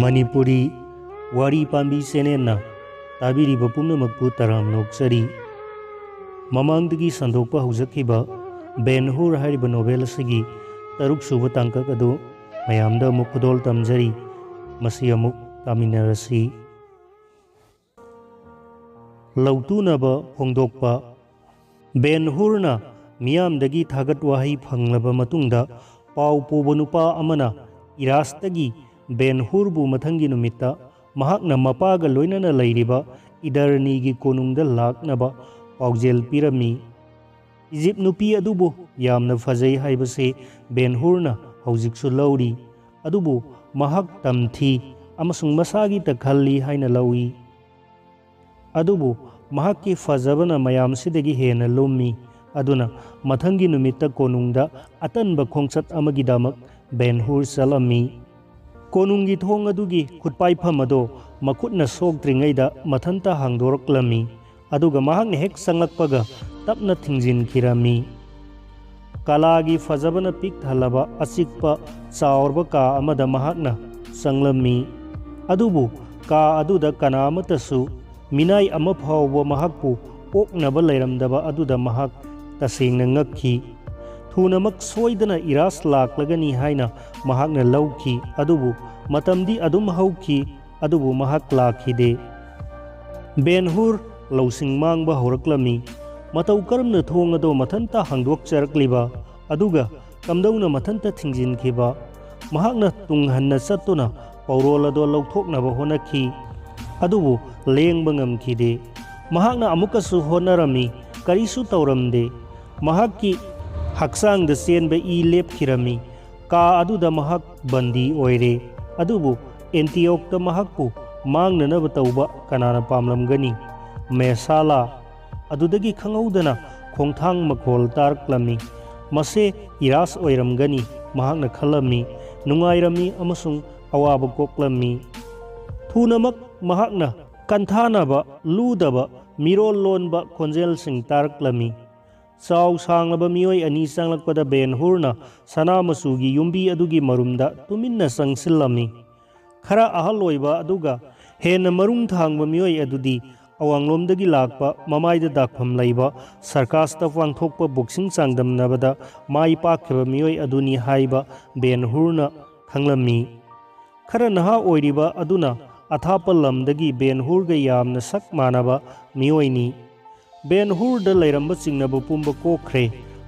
मणिपुरी वारी पांबी सेनेना ताबीरिबा पुनमकपु तराम नोक्चरी ममांगदगी संदोकपा हुजखिबा बेन हुर हारिबा नोवेल असगी तरुक सुबा तांकक अदु मयामदा अमुक खुदोल तमजरी मसी अमुक तामिनरसी लौतुनबा फोंदोकपा बेन हुरना मियामदगी थागत वाही फंगलबा मतुंगदा पाउ पुबा नुपा अमना इरास्तगी बेन हुरबु मथंगी नुमित्ता महाकना मपागा लोइनना लैरिबा इदरनीगी कोनुंगदा लाकनबा पाउजेल पिरमी इजिप्ट नुपी अदुबु यामना फजै हाइबसे बेन हुरना हौजिकसु लौरी अदुबु महाक तमथी अमसुंग मसागी तखल्ली हाइना लौई अदुबु महाकी फजबना मयामसिदगी हेना लुम्मी अदुना मथंगी नुमित्ता कोनुंगदा अतनबा खोंगचत अमगिदामक बेन हुर चलमी कोनुंगी थोंग अदुगी खुटपाइफम अदो मखुटना सोक्त्रिङैदा मथंता हांदोरक्लमी अदुगा महाकना हेक संगलक्पगा तपना थिंजिनखिरमी कलागी फजबना पिक थलबा अचिकपा चावरबा का अमदा महाकना संगलमी अदुबु का अदुदा कनामतसु मिनाई अमा फावबा महाकपु पोकनबा लैरमदबा अदुदा महाक तसेंगना ngakhi थुनमक सोइदना इरास लाक्लगनी हाइना महाकना लौखी अदुबु मतमदी अदुम हौखी अदुबु महाक लाखिदे बेन हुर लौसिंग मांगबा हौरक्लमी मतौ करमना थोंग अदो मथंता हांदोकचरक्लिबा अदुगा कमदौना मथंता थिंजिनखिबा महाकना तुंगहन्ना चत्तुना पौरोल अदो लौथोकनबा होनखी अदुबु लेंबा ngamखिदे महाकना अमुकसु होनरमी करिसु तौरमदे महाककी हक्सांग चेनबा ई लेपखिरमी का अदुदा महाक बंदी ओइरे अदुबु एंटियोकता महाकपु मांगननब तौबा कनाना पामलमगनी मेसाला अदुदगी खंगौदना खोंथांग मखोल तारक्लमी मसे इरास ओइरमगनी महाकना खलमी नुंगाइरमी अमसुंग अवाब कोक्लमी थुनमक महाकना कंथानबा लूदबा मिरोल लोनबा खोंजेल सिंग तारक्लमी चाउ सांगलबा मियोय अनी सांगलकपदा बेन हुरना सना मचुगी युम्बी अदुगी मरुमदा तुमिन्ना संगसिल्लमी खरा अहल ओइबा अदुगा हेन्ना मरुंग थांगबा मियोय अदुदी अवांगलोमदगी लाकपा ममाइदा दाखफम लैबा सरकास्ता वांगथोकपा बुक्सिंग चांगदमनबदा माइ पाखिबा मियोय अदुनी हाइबा बेन हुरना खंगलमी खरा नहा ओइरिबा अदुना अथापा लमदगी बेन हुरगा यामना सक मानबा मियोयनी बेन हुरदा लैरंबा चिंगनबा पुंबा कोखरे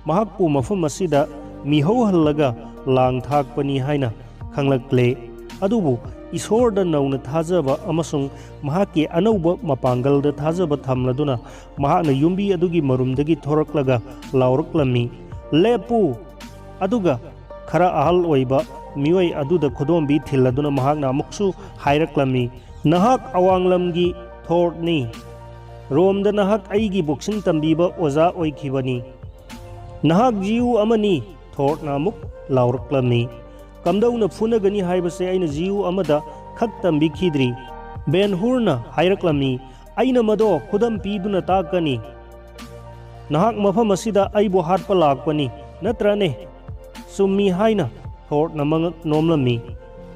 महाकपु मफम असिदा मिहौहल्लगा लांग थाकपनी हाइना खंगलक्ले अदुबु ईश्वरदा नौना थाजबा अमसुंग महाकि अनौबा मपांगलदा थाजबा थमलदुना महाकना युम्बी अदुगी मरुमदगी थोरक्लगा लाउरक्लमी लेपु अदुगा खरा अहल ओइबा मियोय अदुदा खुदोंबी थिल्लदुना महाकना अमुकसु हाइरक्लमी नहाक अवांगलमगी थोरनी रोमदा नहाक आईगी बॉक्सिंग तंबीबा ओजा ओइखिबनी नहाक जीव अमनी थोरना अमुक लाउरक्लमी कमदौना फुनगनी हाइबसे आइना जीव अमदा खक तंबीखिद्री बेन हुरना हाइरक्लमी आइना मदो खुदम पीदुना ताकनी नहाक मफम असिदा आइबो हाटपा लाकपनी नत्रने सुम्मी हाइना थोरना मंगक नोमलमी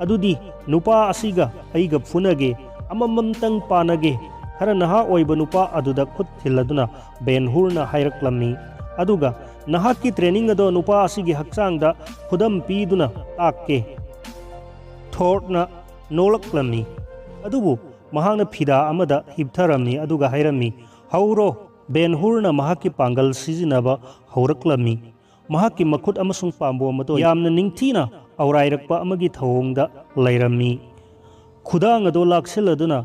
अदुदी नुपा असिगा आइगा फुनगे अमममतंग पानगे खरा नहा ओइबा नुपा अदुदा खुद थिल्लदुना बेन हुरना हाइरक्लमी अदुगा नहाकी ट्रेनिंग अदो नुपा असिगी हक्चांगदा खुदम पीदुना ताक्के थोरना नोलक्लमी अदुबु महाकना फिदा अमदा हिपथरमनी अदुगा हाइरमी हौरो बेन हुरना महाकी पांगल सिजिनबा हौरक्लमी महाकी मखुद अमसुंग पांबो अमतो यामना निंगथीना औराइरक्पा अमगी थौंगदा लैरमी खुदांग अदो लाक्सिलदुना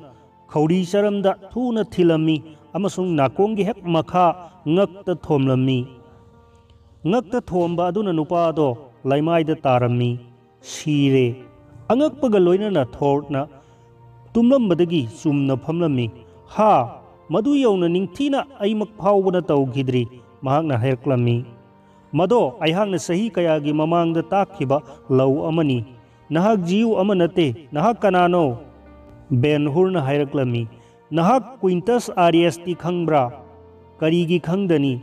खौरी चरमदा थूना थिलमी अमसुंग नाकोंगी हेक मखा ngakta thomlami ngakta thomba aduna nupa do laimaida tarami sire angakpaga loinana thorna tumlambadagi sumna phamlami ha madu yauna ningthina aimak phawbana tawgidri mahakna hairklami mado aihangna sahi kayagi mamangda takhiba law amani nahak jiu amanate nahak kanano बेन हुरना हाइरक्लमी नहाक क्विंटस आरएसटी खंगब्रा करीगी खंगदनी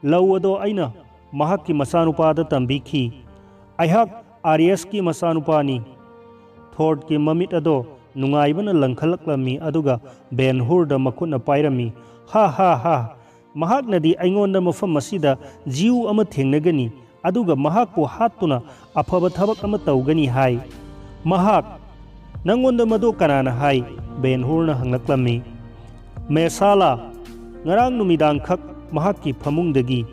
लौ अदो आइना महाक की मसानुपादा तंबीखी अहक आरएस की मसानुपानी ꯊꯣꯔꯠꯀꯤ ꯃꯃꯤꯠ ꯑꯗꯣ ꯅꯨꯡꯉꯥꯏꯕꯅ ꯂꯪꯈꯠꯂꯛꯂꯝꯃꯤ ꯑꯗꯨꯒ ꯕꯦꯟ ꯍꯨꯔꯗ ꯃꯈꯨꯠꯅ ꯄꯥꯏꯔꯝꯃꯤ꯫ ꯍꯥ ꯍꯥ ꯍꯥ, ꯃꯍꯥꯛꯅꯗꯤ ꯑꯩꯉꯣꯟꯗ ꯃꯐꯝ ꯑꯁꯤꯗ ꯖꯤꯎ ꯑꯃ ꯊꯦꯡꯅꯒꯅꯤ ꯑꯗꯨꯒ ꯃꯍꯥꯛꯄꯨ ꯍꯥꯠꯇꯨꯅ ꯑꯐꯕ ꯊꯕꯛ ꯑꯃ ꯇꯧꯒꯅꯤ ꯍꯥꯏ꯫ ꯃꯍꯥꯛ, ꯅꯪꯉꯣꯟꯗ ꯃꯗꯨ ꯀꯅꯥꯅ ꯍꯥꯏ? ꯕꯦꯟ ꯍꯨꯔꯅ ꯍꯪꯂꯛꯂꯝꯃꯤ꯫ ꯃꯦꯁꯥꯂꯥ, ꯉꯔꯥꯡ ꯅꯨꯃꯤꯗꯥꯡꯈꯛ ꯃꯍꯥꯛꯀꯤ ꯐꯃꯨꯡꯗꯒꯤ꯫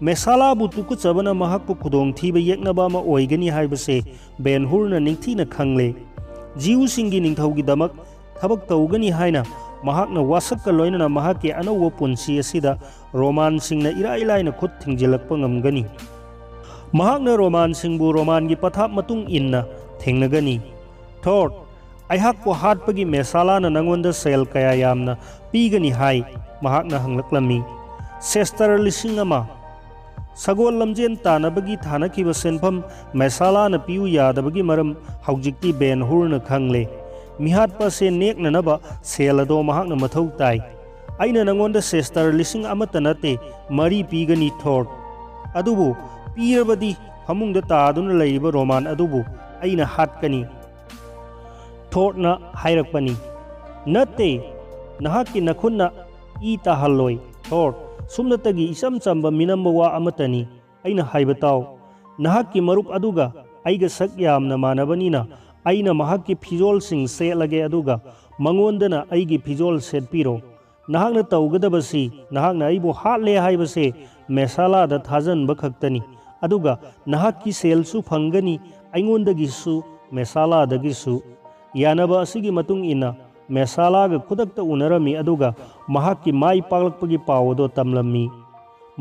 ꯃꯦꯁꯥꯂꯥꯕꯨ ꯇꯨꯀꯠꯆꯕꯅ ꯃꯍꯥꯛꯄꯨ ꯈꯨꯗꯣꯡꯊꯤꯕ ꯌꯦꯛꯅꯕ ꯑꯃ ꯑꯣꯏꯒꯅꯤ ꯍꯥꯏꯕꯁꯦ ꯕꯦꯟ ꯍꯨꯔꯅ ꯅꯤꯡꯊꯤꯅ ꯈꯪꯂꯦ꯫ ꯖꯤꯎꯁꯤꯡꯒꯤ ꯅꯤꯡꯊꯧꯒꯤꯗꯃꯛ ꯊꯕꯛ ꯇꯧꯒꯅꯤ ꯍꯥꯏꯅ ꯃꯍꯥꯛꯅ ꯋꯥꯁꯛꯀ ꯂꯣꯏꯅꯅ ꯃꯍꯥꯛꯀꯤ ꯑꯅꯧꯕ ꯄꯨꯟꯁꯤ ꯑꯁꯤꯗ ꯔꯣꯃꯥꯟꯁꯤꯡꯅ ꯏꯔꯥꯏ ꯂꯥꯏꯅ ꯈꯨꯠ ꯊꯤꯡꯖꯤꯜꯂꯛꯄ ꯉꯝꯒꯅꯤ꯫ ꯃꯍꯥꯛꯅ ꯔꯣꯃꯥꯟꯁꯤꯡꯕꯨ ꯔꯣꯃꯥꯟꯒꯤ ꯄꯊꯥꯞ ꯃꯇꯨꯡ ꯏꯟꯅ ꯊꯦꯡꯅꯒꯅꯤ꯫ ꯊꯣꯔꯠ, ꯑꯩꯍꯥꯛꯄꯨ ꯍꯥꯠꯄꯒꯤ ꯃꯦꯁꯥꯂꯥꯅ ꯅꯪꯉꯣꯟꯗ ꯁꯦꯜ ꯀꯌꯥ ꯌꯥꯝꯅ ꯄꯤꯒꯅꯤ ꯍꯥꯏ? ꯃꯍꯥꯛꯅ ꯍꯪꯂꯛꯂꯝꯃꯤ꯫ ꯁꯦꯁꯇꯔ 1,000 ꯁꯒꯣꯜ ꯂꯝꯖꯦꯟ ꯇꯥꯟꯅꯕꯒꯤ ꯊꯥꯅꯈꯤꯕ ꯁꯦꯟꯐꯝ ꯃꯦꯁꯥꯂꯥꯅ ꯄꯤꯌꯨ ꯌꯥꯗꯕꯒꯤ ꯃꯔꯝ ꯍꯧꯖꯤꯛꯇꯤ ꯕꯦꯟ ꯍꯨꯔꯅ ꯈꯪꯂꯦ꯫ ꯃꯤꯍꯥꯠꯄ ꯑꯁꯤ ꯅꯦꯛꯅꯅꯕ ꯁꯦꯜ ꯑꯗꯣ ꯃꯍꯥꯛꯅ ꯃꯊꯧ ꯇꯥꯏ꯫ ꯑꯩꯅ ꯅꯪꯉꯣꯟꯗ ꯁꯦꯁꯇꯔ 1,000 ꯅꯠꯇꯦ 3 ꯄꯤꯒꯅꯤ ꯊꯣꯔꯠ꯫ ꯑꯗꯨꯕꯨ ꯄꯤꯔꯕꯗꯤ ꯐꯃꯨꯡꯗ ꯇꯥꯗꯨꯅ ꯂꯩꯔꯤꯕ ꯔꯣꯃꯥꯟ ꯑꯗꯨꯕꯨ ꯑꯩꯅ ꯍꯥꯠꯀꯅꯤ꯫ ꯊꯣꯔꯠꯅ ꯍꯥꯏꯔꯛꯄꯅꯤ꯫ ꯅꯠꯇꯦ, ꯅꯍꯥꯛꯀꯤ ꯅꯈꯨꯠꯅ ꯏ ꯇꯥꯍꯜꯂꯣꯏ ꯊꯣꯔꯠ, ꯁꯨꯝꯅꯇꯒꯤ ꯏꯆꯝ ꯆꯝꯕ ꯃꯤꯅꯝꯕ ꯋꯥ ꯑꯃꯇꯅꯤ꯫ ꯑꯩꯅ ꯍꯥꯏꯕ ꯇꯥꯎ, ꯅꯍꯥꯛꯀꯤ ꯃꯔꯨꯞ ꯑꯗꯨꯒ ꯑꯩꯒ ꯁꯛ ꯌꯥꯝꯅ ꯃꯥꯟꯅꯕꯅꯤꯅ ꯑꯩꯅ ꯃꯍꯥꯛꯀꯤ ꯐꯤꯖꯣꯜꯁꯤꯡ ꯁꯦꯠꯂꯒꯦ ꯑꯗꯨꯒ ꯃꯉꯣꯟꯗꯅ ꯑꯩꯒꯤ ꯐꯤꯖꯣꯜ ꯁꯦꯠꯄꯤꯔꯣ꯫ ꯅꯍꯥꯛꯅ ꯇꯧꯒꯗꯕꯁꯤ ꯅꯍꯥꯛꯅ ꯑꯩꯕꯨ ꯍꯥꯠꯂꯦ ꯍꯥꯏꯕꯁꯦ ꯃꯦꯁꯥꯂꯥꯗ ꯊꯥꯖꯟꯕ ꯈꯛꯇꯅꯤ ꯑꯗꯨꯒ ꯅꯍꯥꯛꯀꯤ ꯁꯦꯜꯁꯨ ꯐꯪꯒꯅꯤ, ꯑꯩꯉꯣꯟꯗꯒꯤꯁꯨ ꯃꯦꯁꯥꯂꯥꯗꯒꯤꯁꯨ꯫ ꯌꯥꯅꯕ ꯑꯁꯤꯒꯤ ꯃꯇꯨꯡ ꯏꯟꯅ ꯃꯦꯁꯥꯂꯥꯒ ꯈꯨꯗꯛꯇ ꯎꯅꯔꯝꯃꯤ ꯑꯗꯨꯒ ꯃꯍꯥꯛꯀꯤ ꯃꯥꯏ ꯄꯥꯛꯂꯛꯄꯒꯤ ꯄꯥꯎ ꯑꯗꯣ ꯇꯝꯂꯝꯃꯤ꯫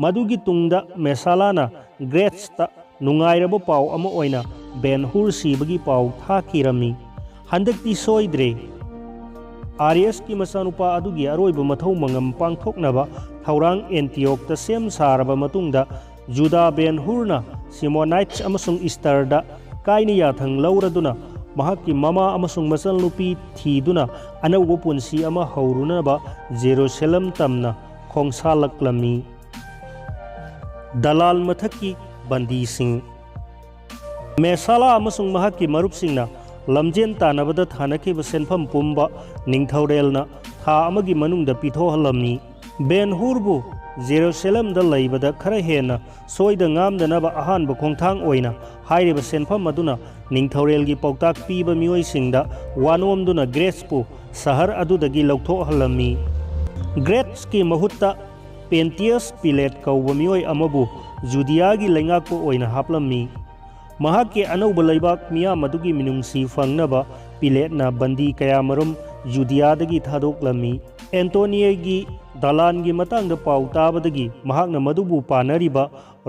ꯃꯗꯨꯒꯤ ꯇꯨꯡꯗ ꯃꯦꯁꯥꯂꯥꯅ ꯒ꯭ꯔꯦꯠꯁꯇ ꯅꯨꯡꯉꯥꯏꯔꯕ ꯄꯥꯎ ꯑꯃ ꯑꯣꯏꯅ ꯕꯦꯟ ꯍꯨꯔ ꯁꯤꯕꯒꯤ ꯄꯥꯎ ꯊꯥꯈꯤꯔꯝꯃꯤ꯫ ꯍꯟꯗꯛꯇꯤ ꯁꯣꯏꯗ꯭ꯔꯦ꯫ ꯑꯥꯔꯤꯌꯁꯀꯤ ꯃꯆꯥꯅꯨꯄꯥ ꯑꯗꯨꯒꯤ ꯑꯔꯣꯏꯕ ꯃꯊꯧ ꯃꯉꯝ ꯄꯥꯡꯊꯣꯛꯅꯕ ꯊꯧꯔꯥꯡ ꯑꯦꯟꯇꯤꯌꯣꯛꯇ ꯁꯦꯝ ꯁꯥꯔꯕ ꯃꯇꯨꯡꯗ ꯖꯨꯗꯥ ꯕꯦꯟ ꯍꯨꯔꯅ ꯁꯤꯃꯣꯅꯥꯏꯠꯁ ꯑꯃꯁꯨꯡ ꯏꯁꯇꯔꯗ ꯀꯥꯏꯅ ꯌꯥꯊꯪ ꯂꯧꯔꯗꯨꯅ ꯃꯍꯥꯛꯀꯤ ꯃꯃꯥ ꯑꯃꯁꯨꯡ ꯃꯆꯜꯅꯨꯄꯤ ꯊꯤꯗꯨꯅ ꯑꯅꯧꯕ ꯄꯨꯟꯁꯤ ꯑꯃ ꯍꯧꯔꯨꯅꯕ ꯖꯦꯔꯨꯁꯂꯦꯝ ꯇꯝꯅ ꯈꯣꯡꯁꯥꯜꯂꯛꯂꯝꯃꯤ꯫ ꯗꯂꯥꯜ ꯃꯊꯛꯀꯤ ꯕꯟꯗꯤꯁꯤꯡ꯫ ꯃꯦꯁꯥꯂꯥ ꯑꯃꯁꯨꯡ ꯃꯍꯥꯛꯀꯤ ꯃꯔꯨꯞꯁꯤꯡꯅ ꯂꯝꯖꯦꯟ ꯇꯥꯟꯅꯕꯗ ꯊꯥꯅꯈꯤꯕ ꯁꯦꯟꯐꯝ ꯄꯨꯝꯕ ꯅꯤꯡꯊꯧꯔꯦꯜꯅ ꯊꯥ ꯑꯃꯒꯤ ꯃꯅꯨꯡꯗ ꯄꯤꯊꯣꯛꯍꯜꯂꯝꯃꯤ꯫ ꯕꯦꯟ ꯍꯨꯔꯕꯨ ꯖꯦꯔꯨꯁꯂꯦꯝꯗ ꯂꯩꯕꯗ ꯈꯔ ꯍꯦꯟꯅ ꯁꯣꯏꯗ ꯉꯥꯝꯗꯅꯕ ꯑꯍꯥꯟꯕ ꯈꯣꯡꯊꯥꯡ ꯑꯣꯏꯅ ꯍꯥꯏꯔꯤꯕ ꯁꯦꯟꯐꯝ ꯑꯗꯨꯅ ꯅꯤꯡꯊꯧꯔꯦꯜꯒꯤ ꯄꯥꯎꯇꯥꯛ ꯄꯤꯕ ꯃꯤꯑꯣꯏꯁꯤꯡꯗ ꯋꯥꯅꯣꯝꯗꯨꯅ ꯒ꯭ꯔꯦꯠꯁꯄꯨ ꯁꯍꯔ ꯑꯗꯨꯗꯒꯤ ꯂꯧꯊꯣꯛꯍꯜꯂꯝꯃꯤ꯫ ꯒ꯭ꯔꯦꯠꯁꯀꯤ ꯃꯍꯨꯠꯇ ꯄꯦꯟꯇꯤꯌꯁ ꯄꯤꯂꯦꯠ ꯀꯧꯕ ꯃꯤꯑꯣꯏ ꯑꯃꯕꯨ ꯖꯨꯗꯤꯌꯥꯒꯤ ꯂꯩꯉꯥꯛꯄ ꯑꯣꯏꯅ ꯍꯥꯞꯂꯝꯃꯤ꯫ ꯃꯍꯥꯛꯀꯤ ꯑꯅꯧꯕ ꯂꯩꯕꯥꯛ ꯃꯤꯌꯥꯝ ꯑꯗꯨꯒꯤ ꯃꯤꯅꯨꯡꯁꯤ ꯐꯪꯅꯕ ꯄꯤꯂꯦꯠꯅ ꯕꯟꯗꯤ ꯀꯌꯥꯃꯔꯨꯝ ꯖꯨꯗꯤꯌꯥꯗꯒꯤ ꯊꯥꯗꯣꯛꯂꯝꯃꯤ꯫ ꯑꯦꯟꯇꯣꯅꯤꯌꯒꯤ ꯗꯂꯥꯟꯒꯤ ꯃꯇꯥꯡꯗ ꯄꯥꯎ ꯇꯥꯕꯗꯒꯤ ꯃꯍꯥꯛꯅ ꯃꯗꯨꯕꯨ ꯄꯥꯅꯔꯤꯕ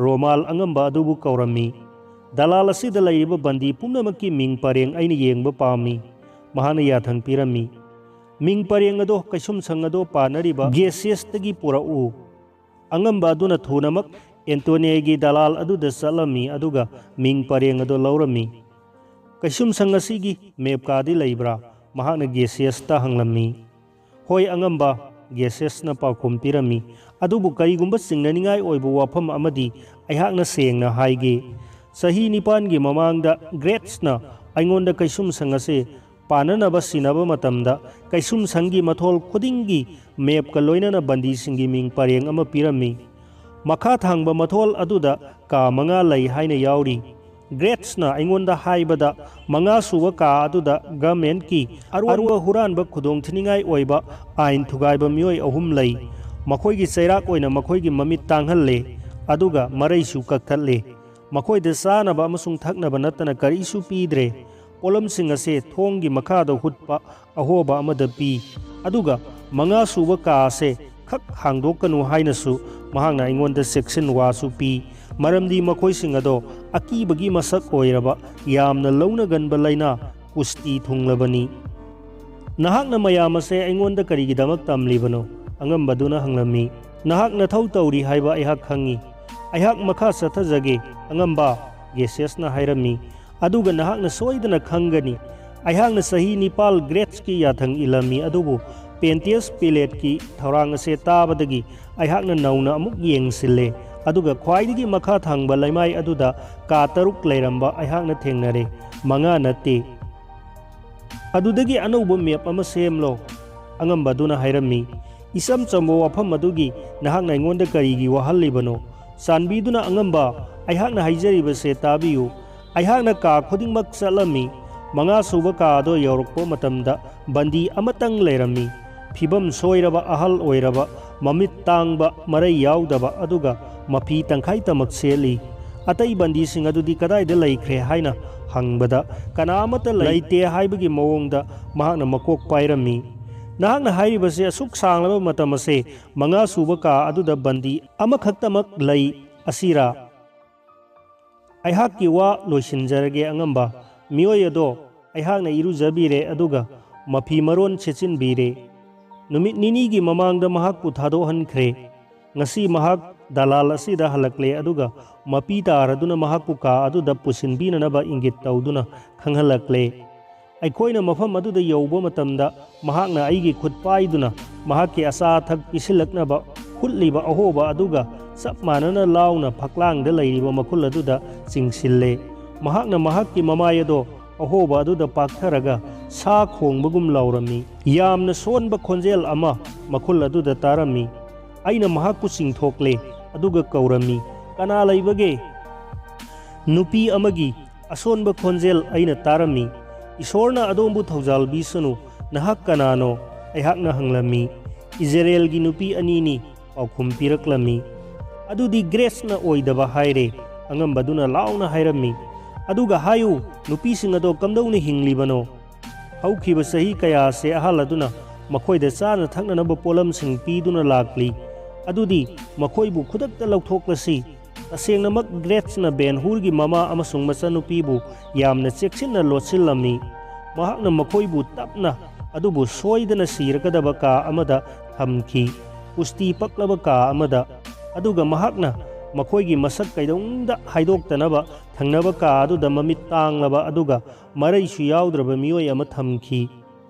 ꯔꯣꯃꯥꯜ ꯑꯉꯝꯕ ꯑꯗꯨꯕꯨ ꯀꯧꯔꯝꯃꯤ꯫ ꯗꯂꯥꯜ ꯑꯁꯤꯗ ꯂꯩꯔꯤꯕ ꯕꯟꯗꯤ ꯄꯨꯝꯅꯃꯛꯀꯤ ꯃꯤꯡ ꯄꯔꯦꯡ ꯑꯩꯅ ꯌꯦꯡꯕ ꯄꯥꯝꯃꯤ꯫ ꯃꯍꯥꯛꯅ ꯌꯥꯊꯪ ꯄꯤꯔꯝꯃꯤ꯫ ꯃꯤꯡ ꯄꯔꯦꯡ ꯑꯗꯣ ꯀꯩꯁꯨꯝꯁꯪ ꯑꯗꯣ ꯄꯥꯅꯔꯤꯕ ꯒꯦꯁꯤꯌꯁꯇꯒꯤ ꯄꯨꯔꯛꯎ꯫ ꯑꯉꯝꯕ ꯑꯗꯨꯅ ꯊꯨꯅꯃꯛ ꯑꯦꯟꯇꯣꯅꯤꯌꯒꯤ ꯗꯂꯥꯜ ꯑꯗꯨꯗ ꯆꯠꯂꯝꯃꯤ ꯑꯗꯨꯒ ꯃꯤꯡ ꯄꯔꯦꯡ ꯑꯗꯣ ꯂꯧꯔꯝꯃꯤ꯫ ꯀꯩꯁꯨꯝꯁꯪ ꯑꯁꯤꯒꯤ ꯃꯦꯞꯀꯥꯗꯤ ꯂꯩꯕ꯭ꯔꯥ? ꯃꯍꯥꯛꯅ ꯒꯦꯁꯤꯌꯁꯇ ꯍꯪꯂꯝꯃꯤ꯫ ꯍꯣꯏ ꯑꯉꯝꯕ, ꯒꯦꯁꯤꯌꯁꯅ ꯄꯥꯎꯈꯨꯝ ꯄꯤꯔꯝꯃꯤ꯫ ꯑꯗꯨꯕꯨ ꯀꯔꯤꯒꯨꯝꯕ ꯆꯤꯡꯅꯅꯤꯡꯉꯥꯏ ꯑꯣꯏꯕ ꯋꯥꯐꯝ ꯑꯃꯗꯤ ꯑꯩꯍꯥꯛꯅ ꯁꯦꯡꯅ ꯍꯥꯏꯒꯦ꯫ ꯆꯍꯤ 9ꯒꯤ ꯃꯃꯥꯡꯗ ꯒ꯭ꯔꯦꯠꯁꯅ ꯑꯩꯉꯣꯟꯗ ꯀꯩꯁꯨꯝꯁꯪ ꯑꯁꯤ ꯄꯥꯅꯅꯕ ꯁꯤꯟꯅꯕ ꯃꯇꯝꯗ ꯀꯩꯁꯨꯝꯁꯪꯒꯤ ꯃꯊꯣꯜ ꯈꯨꯗꯤꯡꯒꯤ ꯃꯦꯞꯀ ꯂꯣꯏꯅꯅ ꯕꯟꯗꯤꯁꯤꯡꯒꯤ ꯃꯤꯡ ꯄꯔꯦꯡ ꯑꯃ ꯄꯤꯔꯝꯃꯤ꯫ ꯃꯈꯥ ꯊꯪꯕ ꯃꯊꯣꯜ ꯑꯗꯨꯗ ꯀꯥ 5 ꯂꯩ ꯍꯥꯏꯅ ꯌꯥꯎꯔꯤ꯫ ꯒ꯭ꯔꯦꯠꯁꯅ ꯑꯩꯉꯣꯟꯗ ꯍꯥꯏꯕꯗ 5ꯁꯨꯕ ꯀꯥ ꯑꯗꯨꯗ ꯒꯚꯔꯟꯃꯦꯟꯠꯀꯤ ꯑꯔꯨꯕ ꯍꯨꯔꯥꯟꯕ ꯈꯨꯗꯣꯡꯊꯤꯅꯤꯡꯉꯥꯏ ꯑꯣꯏꯕ ꯑꯥꯏꯟ ꯊꯨꯒꯥꯏꯕ ꯃꯤꯑꯣꯏ 3 ꯂꯩ꯫ ꯃꯈꯣꯏꯒꯤ ꯆꯩꯔꯥꯛ ꯑꯣꯏꯅ ꯃꯈꯣꯏꯒꯤ ꯃꯃꯤꯠ ꯇꯥꯡꯍꯜꯂꯦ ꯑꯗꯨꯒ ꯃꯔꯩꯁꯨ ꯀꯛꯊꯠꯂꯦ꯫ ꯃꯈꯣꯏꯗ ꯆꯥꯅꯕ ꯑꯃꯁꯨꯡ ꯊꯛꯅꯕ ꯅꯠꯇꯅ ꯀꯔꯤꯁꯨ ꯄꯤꯗ꯭ꯔꯦ꯫ ꯄꯣꯠꯂꯝꯁꯤꯡ ꯑꯁꯤ ꯊꯣꯡꯒꯤ ꯃꯈꯥꯗ ꯍꯨꯠꯄ ꯑꯍꯣꯕ ꯑꯃꯗ ꯄꯤ꯫ ꯑꯗꯨꯒ 5ꯁꯨꯕ ꯀꯥ ꯑꯁꯤ ꯈꯛ ꯍꯥꯡꯗꯣꯛꯀꯅꯨ ꯍꯥꯏꯅꯁꯨ ꯃꯍꯥꯛꯅ ꯑꯩꯉꯣꯟꯗ ꯆꯦꯛꯁꯤꯟ ꯋꯥꯁꯨ ꯄꯤ, ꯃꯔꯝꯗꯤ ꯃꯈꯣꯏꯁꯤꯡ ꯑꯗꯣ ꯑꯀꯤꯕꯒꯤ ꯃꯁꯛ ꯑꯣꯏꯔꯕ ꯌꯥꯝꯅ ꯂꯧꯅꯒꯟꯕ ꯂꯩꯅꯥ ꯀꯨꯁꯇꯤ ꯊꯨꯡꯂꯕꯅꯤ꯫ ꯅꯍꯥꯛꯅ ꯃꯌꯥꯝ ꯑꯁꯦ ꯑꯩꯉꯣꯟꯗ ꯀꯔꯤꯒꯤꯗꯃꯛ ꯇꯝꯂꯤꯕꯅꯣ? ꯑꯉꯝꯕꯗꯨꯅ ꯍꯪꯂꯝꯃꯤ꯫ ꯅꯍꯥꯛ ꯅꯊꯧ ꯇꯧꯔꯤ ꯍꯥꯏꯕ ꯑꯩꯍꯥꯛ ꯈꯪꯉꯤ꯫ ꯑꯩꯍꯥꯛ ꯃꯈꯥ ꯆꯠꯊꯖꯒꯦ ꯑꯉꯝꯕ, ꯒꯦꯁꯤꯌꯁꯅ ꯍꯥꯏꯔꯝꯃꯤ꯫ ꯑꯗꯨꯒ ꯅꯍꯥꯛꯅ ꯁꯣꯏꯗꯅ ꯈꯪꯒꯅꯤ ꯑꯩꯍꯥꯛꯅ ꯆꯍꯤ 9 ꯒ꯭ꯔꯦꯠꯁꯀꯤ ꯌꯥꯊꯪ ꯏꯜꯂꯝꯃꯤ ꯑꯗꯨꯕꯨ ꯄꯦꯟꯇꯤꯌꯁ ꯄꯤꯂꯦꯠꯀꯤ ꯊꯧꯔꯥꯡ ꯑꯁꯤ ꯇꯥꯕꯗꯒꯤ ꯑꯩꯍꯥꯛꯅ ꯅꯧꯅ ꯑꯃꯨꯛ ꯌꯦꯡꯁꯤꯜꯂꯦ ꯑꯗꯨꯒ ꯈ꯭ꯋꯥꯏꯗꯒꯤ ꯃꯈꯥ ꯊꯪꯕ ꯂꯩꯃꯥꯏ ꯑꯗꯨꯗ ꯀꯥ 6 ꯂꯩꯔꯝꯕ ꯑꯩꯍꯥꯛꯅ ꯊꯦꯡꯅꯔꯦ, 5 ꯅꯠꯇꯦ꯫ ꯑꯗꯨꯗꯒꯤ ꯑꯅꯧꯕ ꯃꯦꯞ ꯑꯃ ꯁꯦꯝꯂꯣ ꯑꯉꯝꯕ ꯑꯗꯨꯅ ꯍꯥꯏꯔꯝꯃꯤ꯫ ꯏꯆꯝ ꯆꯝꯕ ꯋꯥꯐꯝ ꯑꯗꯨꯒꯤ ꯅꯍꯥꯛꯅ ꯑꯩꯉꯣꯟꯗ ꯀꯔꯤꯒꯤ ꯋꯥꯍꯜꯂꯤꯕꯅꯣ? ꯆꯥꯟꯕꯤꯗꯨꯅ ꯑꯉꯝꯕ, ꯑꯩꯍꯥꯛꯅ ꯍꯥꯏꯖꯔꯤꯕꯁꯦ ꯇꯥꯕꯤꯌꯨ꯫ ꯑꯩꯍꯥꯛꯅ ꯀꯥ ꯈꯨꯗꯤꯡꯃꯛ ꯆꯠꯂꯝꯃꯤ꯫ 5ꯁꯨꯕ ꯀꯥ ꯑꯗꯨ ꯌꯧꯔꯛꯄ ꯃꯇꯝꯗ ꯕꯟꯗꯤ ꯑꯃꯇꯪ ꯂꯩꯔꯝꯃꯤ꯫ ꯐꯤꯕꯝ ꯁꯣꯏꯔꯕ, ꯑꯍꯜ ꯑꯣꯏꯔꯕ, ꯃꯃꯤꯠ ꯇꯥꯡꯕ, ꯃꯔꯩ ꯌꯥꯎꯗꯕ, ꯑꯗꯨꯒ ꯃꯐꯤ ꯇꯪꯈꯥꯏꯇꯃꯛ ꯁꯦꯠꯂꯤ꯫ ꯑꯇꯩ ꯕꯟꯗꯤꯁꯤꯡ ꯑꯗꯨꯗꯤ ꯀꯗꯥꯏꯗ ꯂꯩꯈ꯭ꯔꯦ ꯍꯥꯏꯅ ꯍꯪꯕꯗ ꯀꯅꯥꯃꯠꯇ ꯂꯩꯇꯦ ꯍꯥꯏꯕꯒꯤ ꯃꯑꯣꯡꯗ ꯃꯍꯥꯛꯅ ꯃꯀꯣꯛ ꯄꯥꯏꯔꯝꯃꯤ꯫ ꯅꯍꯥꯛꯅ ꯍꯥꯏꯔꯤꯕꯁꯦ ꯑꯁꯨꯛ ꯁꯥꯡꯂꯕ ꯃꯇꯝ ꯑꯁꯦ 5ꯁꯨꯕ ꯀꯥ ꯑꯗꯨꯗ ꯕꯟꯗꯤ ꯑꯃꯈꯛꯇꯃꯛ ꯂꯩ ꯑꯁꯤꯔꯥ? ꯑꯩꯍꯥꯛꯀꯤ ꯋꯥ ꯂꯣꯏꯁꯤꯟꯖꯔꯒꯦ ꯑꯉꯝꯕ꯫ ꯃꯤꯑꯣꯏ ꯑꯗꯣ ꯑꯩꯍꯥꯛꯅ ꯏꯔꯨꯖꯕꯤꯔꯦ ꯑꯗꯨꯒ ꯃꯐꯤ ꯃꯔꯣꯟ ꯁꯦꯠꯆꯤꯟꯕꯤꯔꯦ꯫ ꯅꯨꯃꯤꯠ ꯅꯤꯅꯤꯒꯤ ꯃꯃꯥꯡꯗ ꯃꯍꯥꯛꯄꯨ ꯊꯥꯗꯣꯛꯍꯟꯈ꯭ꯔꯦ꯫ ꯉꯁꯤ ꯃꯍꯥꯛ ꯗꯂꯥꯜ ꯑꯁꯤꯗ ꯍꯜꯂꯛꯂꯦ ꯑꯗꯨꯒ ꯃꯄꯤ ꯇꯥꯔꯗꯨꯅ ꯃꯍꯥꯛꯄꯨ ꯀꯥ ꯑꯗꯨꯗ ꯄꯨꯁꯤꯟꯕꯤꯅꯅꯕ ꯏꯪꯒꯤꯠ ꯇꯧꯗꯨꯅ ꯈꯪꯍꯜꯂꯛꯂꯦ꯫ ꯑꯩꯈꯣꯏꯅ ꯃꯐꯝ ꯑꯗꯨꯗ ꯌꯧꯕ ꯃꯇꯝꯗ ꯃꯍꯥꯛꯅ ꯑꯩꯒꯤ ꯈꯨꯠ ꯄꯥꯏꯗꯨꯅ ꯃꯍꯥꯛꯀꯤ ꯑꯆꯥ ꯑꯊꯛ ꯄꯤꯁꯤꯜꯂꯛꯅꯕ ꯍꯨꯠꯂꯤꯕ ꯑꯍꯣꯕ ꯑꯗꯨꯒ ꯆꯞ ꯃꯥꯟꯅꯅ ꯂꯥꯎꯅ ꯐꯛꯂꯥꯡꯗ ꯂꯩꯔꯤꯕ ꯃꯈꯨꯜ ꯑꯗꯨꯗ ꯆꯤꯡꯁꯤꯜꯂꯦ꯫ ꯃꯍꯥꯛꯅ ꯃꯍꯥꯛꯀꯤ ꯃꯃꯥꯏ ꯑꯗꯣ ꯑꯍꯣꯕ ꯑꯗꯨꯗ ꯄꯥꯛꯊꯔꯒ ꯁꯥ ꯈꯣꯡꯕꯒꯨꯝ ꯂꯥꯎꯔꯝꯃꯤ꯫ ꯌꯥꯝꯅ ꯁꯣꯟꯕ ꯈꯣꯟꯖꯦꯜ ꯑꯃ ꯃꯈꯨꯜ ꯑꯗꯨꯗ ꯇꯥꯔꯝꯃꯤ꯫ ꯑꯩꯅ ꯃꯍꯥꯛꯄꯨ ꯆꯤꯡꯊꯣꯛꯂꯦ ꯑꯗꯨꯒ ꯀꯧꯔꯝꯃꯤ, "ꯀꯅꯥ ꯂꯩꯕꯒꯦ?" ꯅꯨꯄꯤ ꯑꯃꯒꯤ ꯑꯁꯣꯟꯕ ꯈꯣꯟꯖꯦꯜ ꯑꯩꯅ ꯇꯥꯔꯝꯃꯤ꯫ "ꯏꯁꯣꯔꯅ ꯑꯗꯣꯝꯕꯨ ꯊꯧꯖꯥꯜꯕꯤꯁꯅꯨ, ꯅꯍꯥꯛ ꯀꯅꯥꯅꯣ?" ꯑꯩꯍꯥꯛꯅ ꯍꯪꯂꯝꯃꯤ꯫ "ꯏꯖꯔꯦꯜꯒꯤ ꯅꯨꯄꯤ ꯑꯅꯤꯅꯤ" ꯄꯥꯎꯈꯨꯝ ꯄꯤꯔꯛꯂꯝꯃꯤ꯫ "ꯑꯗꯨꯗꯤ ꯒ꯭ꯔꯦꯁꯅ ꯑꯣꯏꯗꯕ ꯍꯥꯏꯔꯦ" ꯑꯉꯝꯕꯗꯨꯅ ಲಾꯎꯅ ꯍꯥꯏꯔꯝꯃꯤ꯫ "ꯑꯗꯨꯒ ꯍꯥꯏꯌꯨ, ꯅꯨꯄꯤꯁꯤꯡ ꯑꯗꯣ ꯀꯝꯗꯧꯅ ꯍꯤꯡꯂꯤꯕꯅꯣ?" "ꯍꯧꯈꯤꯕ ꯆꯍꯤ ꯀꯌꯥꯁꯦ ꯑꯍꯜ ꯑꯗꯨꯅ ꯃꯈꯣꯏꯗ ꯆꯥꯅ ꯊꯛꯅꯅꯕ ꯄꯣꯠꯂꯝꯁꯤꯡ ꯄꯤꯗꯨꯅ ꯂꯥꯛꯂꯤ꯫ ꯑꯗꯨꯗꯤ ꯃꯈꯣꯏꯕꯨ ꯈꯨꯗꯛꯇ ꯂꯧꯊꯣꯛꯂꯁꯤ꯫ ꯇꯁꯦꯡꯅꯃꯛ ꯒ꯭ꯔꯦꯁꯅ ꯕꯦꯟ ꯍꯨꯔꯒꯤ ꯃꯃꯥ ꯑꯃꯁꯨꯡ ꯃꯆꯟꯅꯨꯄꯤꯕꯨ ꯌꯥꯝꯅ ꯆꯦꯛꯁꯤꯟꯅ ꯂꯣꯠꯁꯤꯜꯂꯝꯃꯤ꯫ ꯃꯍꯥꯛꯅ ꯃꯈꯣꯏꯕꯨ ꯇꯞꯅ ꯑꯗꯨꯕꯨ ꯁꯣꯏꯗꯅ ꯁꯤꯔꯒꯗꯕ ꯀꯥ ꯑꯃꯗ ꯊꯝꯈꯤ, ꯄꯨꯁꯇꯤ ꯄꯛꯂꯕ ꯀꯥ ꯑꯃꯗ꯫ ꯑꯗꯨꯒ ꯃꯍꯥꯛꯅ ꯃꯈꯣꯏꯒꯤ ꯃꯁꯛ ꯀꯩꯗꯧꯅꯨꯡꯗ ꯍꯥꯏꯗꯣꯛꯇꯅꯕ ꯊꯪꯅꯕ ꯀꯥ ꯑꯗꯨꯗ ꯃꯃꯤꯠ ꯇꯥꯡꯂꯕ ꯑꯗꯨꯒ ꯃꯔꯩꯁꯨ ꯌꯥꯎꯗ꯭ꯔꯕ ꯃꯤꯑꯣꯏ ꯑꯃ ꯊꯝꯈꯤ꯫